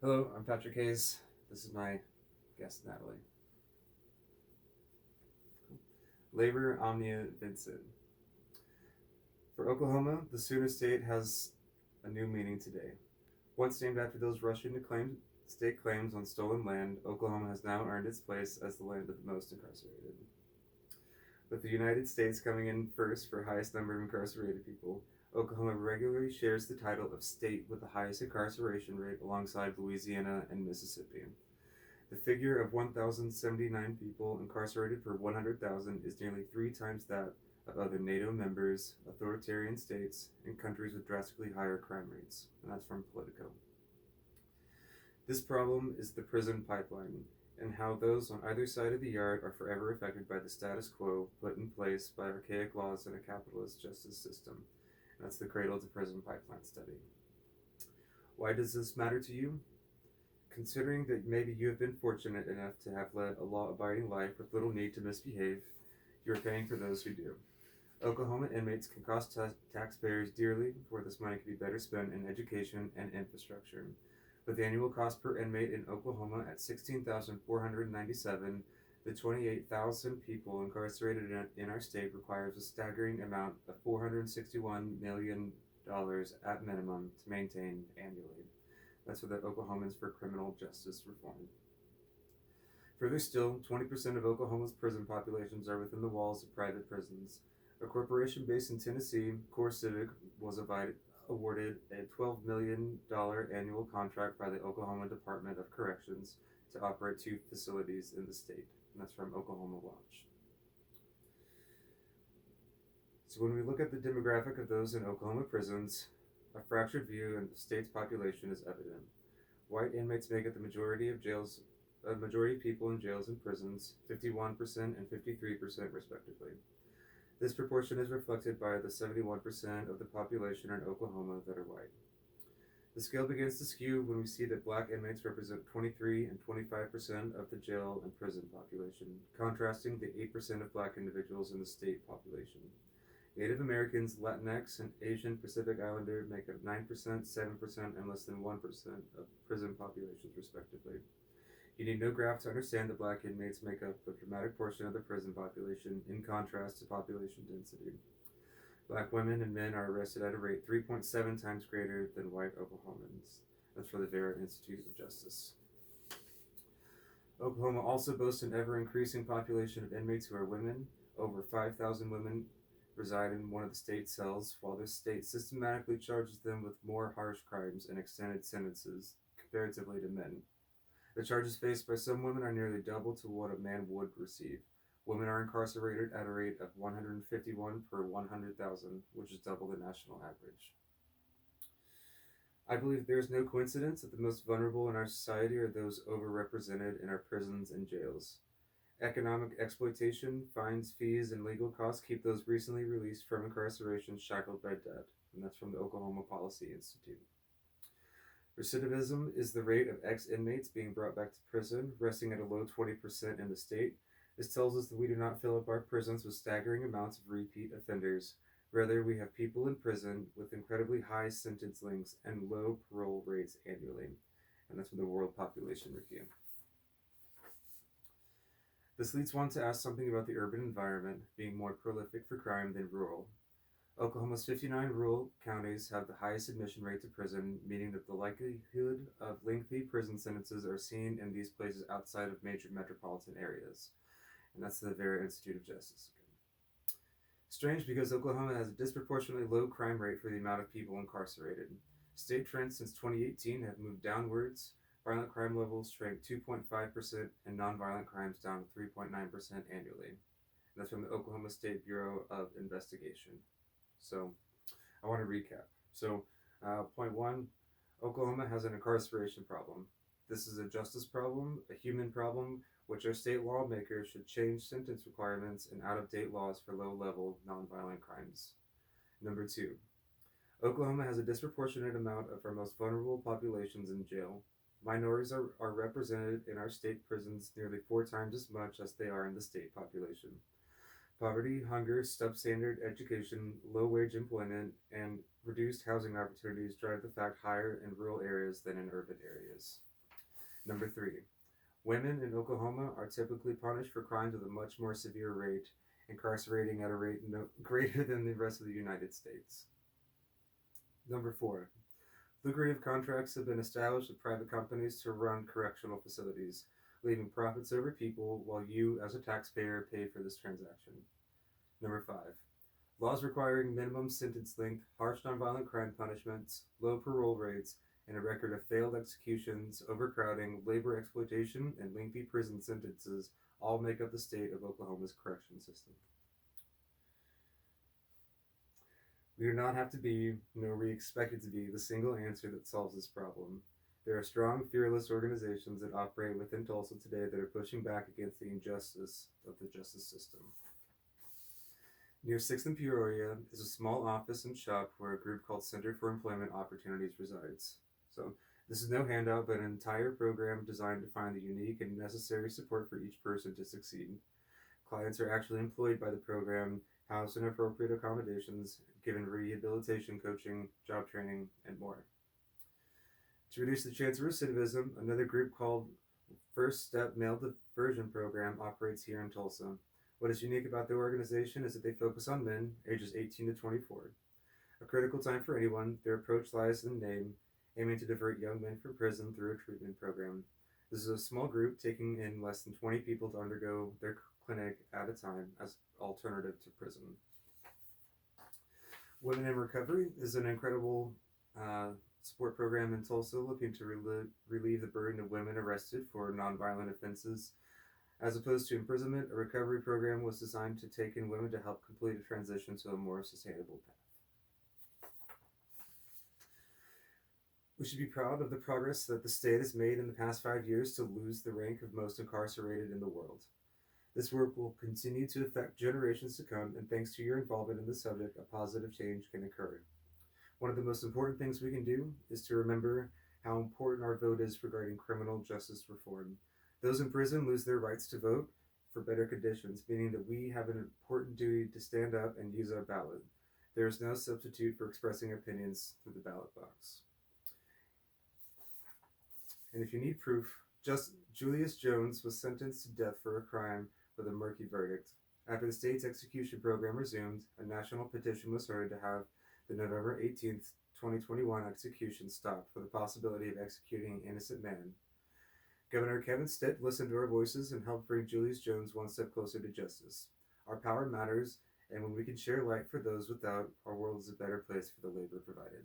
Hello, I'm Patrick Hayes. This is my guest, Natalie. Labor, Omnia, Vincit. For Oklahoma, the Sooner State has a new meaning today. Once named after those rushing to claim state claims on stolen land, Oklahoma has now earned its place as the land of the most incarcerated. With the United States coming in first for highest number of incarcerated people, Oklahoma regularly shares the title of state with the highest incarceration rate alongside Louisiana and Mississippi. The figure of 1,079 people incarcerated per 100,000 is nearly three times that of other NATO members, authoritarian states, and countries with drastically higher crime rates. And that's from Politico. This problem is the prison pipeline, and how those on either side of the yard are forever affected by the status quo put in place by archaic laws and a capitalist justice system. And that's the Cradle to Prison Pipeline study. Why does this matter to you? Considering that maybe you have been fortunate enough to have led a law abiding life with little need to misbehave, you are paying for those who do. Oklahoma inmates can cost taxpayers dearly, where this money could be better spent in education and infrastructure. With the annual cost per inmate in Oklahoma at $16,497, the 28,000 people incarcerated in our state requires a staggering amount of $461 million at minimum to maintain annually. That's for the Oklahomans for Criminal Justice Reform. Further still, 20% of Oklahoma's prison populations are within the walls of private prisons. A corporation based in Tennessee, Core Civic, was awarded a $12 million annual contract by the Oklahoma Department of Corrections to operate two facilities in the state. And that's from Oklahoma Watch. So when we look at the demographic of those in Oklahoma prisons, a fractured view of the state's population is evident. White inmates make up the majority of people in jails and prisons, 51% and 53% respectively. This proportion is reflected by the 71% of the population in Oklahoma that are white. The scale begins to skew when we see that black inmates represent 23 and 25% of the jail and prison population, contrasting the 8% of black individuals in the state population. Native Americans, Latinx, and Asian Pacific Islander make up 9%, 7%, and less than 1% of prison populations, respectively. You need no graph to understand that black inmates make up a dramatic portion of the prison population, in contrast to population density. Black women and men are arrested at a rate 3.7 times greater than white Oklahomans. That's for the Vera Institute of Justice. Oklahoma also boasts an ever-increasing population of inmates who are women. Over 5,000 women reside in one of the state cells, while this state systematically charges them with more harsh crimes and extended sentences comparatively to men. The charges faced by some women are nearly double to what a man would receive. Women are incarcerated at a rate of 151 per 100,000, which is double the national average. I believe there is no coincidence that the most vulnerable in our society are those overrepresented in our prisons and jails. Economic exploitation, fines, fees, and legal costs keep those recently released from incarceration shackled by debt, and that's from the Oklahoma Policy Institute. Recidivism is the rate of ex-inmates being brought back to prison, resting at a low 20% in the state. This tells us that we do not fill up our prisons with staggering amounts of repeat offenders. Rather, we have people in prison with incredibly high sentence lengths and low parole rates annually. And that's from the World Population Review. This leads one to ask something about the urban environment being more prolific for crime than rural. Oklahoma's 59 rural counties have the highest admission rate to prison, meaning that the likelihood of lengthy prison sentences are seen in these places outside of major metropolitan areas. And that's the Vera Institute of Justice. Strange because Oklahoma has a disproportionately low crime rate for the amount of people incarcerated. State trends since 2018 have moved downwards. Violent crime levels shrank 2.5% and nonviolent crimes down 3.9% annually. And that's from the Oklahoma State Bureau of Investigation. So I want to recap. So point one, Oklahoma has an incarceration problem. This is a justice problem, a human problem, which our state lawmakers should change sentence requirements and out-of-date laws for low-level nonviolent crimes. Number two, Oklahoma has a disproportionate amount of our most vulnerable populations in jail. Minorities are represented in our state prisons nearly 4 times as much as they are in the state population. Poverty, hunger, substandard education, low-wage employment, and reduced housing opportunities drive the fact higher in rural areas than in urban areas. Number 3. Women in Oklahoma are typically punished for crimes with a much more severe rate, incarcerating at a rate greater than the rest of the United States. Number 4. Lucrative contracts have been established with private companies to run correctional facilities, leaving profits over people while you, as a taxpayer, pay for this transaction. Number 5. Laws requiring minimum sentence length, harsh nonviolent crime punishments, low parole rates, and a record of failed executions, overcrowding, labor exploitation, and lengthy prison sentences all make up the state of Oklahoma's correction system. We do not have to be, nor we expect it to be, the single answer that solves this problem. There are strong, fearless organizations that operate within Tulsa today that are pushing back against the injustice of the justice system. Near 6th and Peoria is a small office and shop where a group called Center for Employment Opportunities resides. So, this is no handout, but an entire program designed to find the unique and necessary support for each person to succeed. Clients are actually employed by the program, housed in appropriate accommodations, given rehabilitation coaching, job training, and more. To reduce the chance of recidivism, another group called First Step Male Diversion Program operates here in Tulsa. What is unique about the organization is that they focus on men ages 18 to 24. A critical time for anyone, their approach lies in the name, aiming to divert young men from prison through a treatment program. This is a small group taking in less than 20 people to undergo their clinic at a time as alternative to prison. Women in Recovery is an incredible support program in Tulsa looking to relieve the burden of women arrested for nonviolent offenses. As opposed to imprisonment, a recovery program was designed to take in women to help complete a transition to a more sustainable path. We should be proud of the progress that the state has made in the past 5 years to lose the rank of most incarcerated in the world. This work will continue to affect generations to come, and thanks to your involvement in the subject, a positive change can occur. One of the most important things we can do is to remember how important our vote is regarding criminal justice reform. Those in prison lose their rights to vote for better conditions, meaning that we have an important duty to stand up and use our ballot. There is no substitute for expressing opinions through the ballot box. And if you need proof, Julius Jones was sentenced to death for a crime with a murky verdict. After the state's execution program resumed, a national petition was heard to have the November 18th, 2021 execution stopped for the possibility of executing an innocent man. Governor Kevin Stitt listened to our voices and helped bring Julius Jones one step closer to justice. Our power matters, and when we can share light for those without, our world is a better place for the labor provided.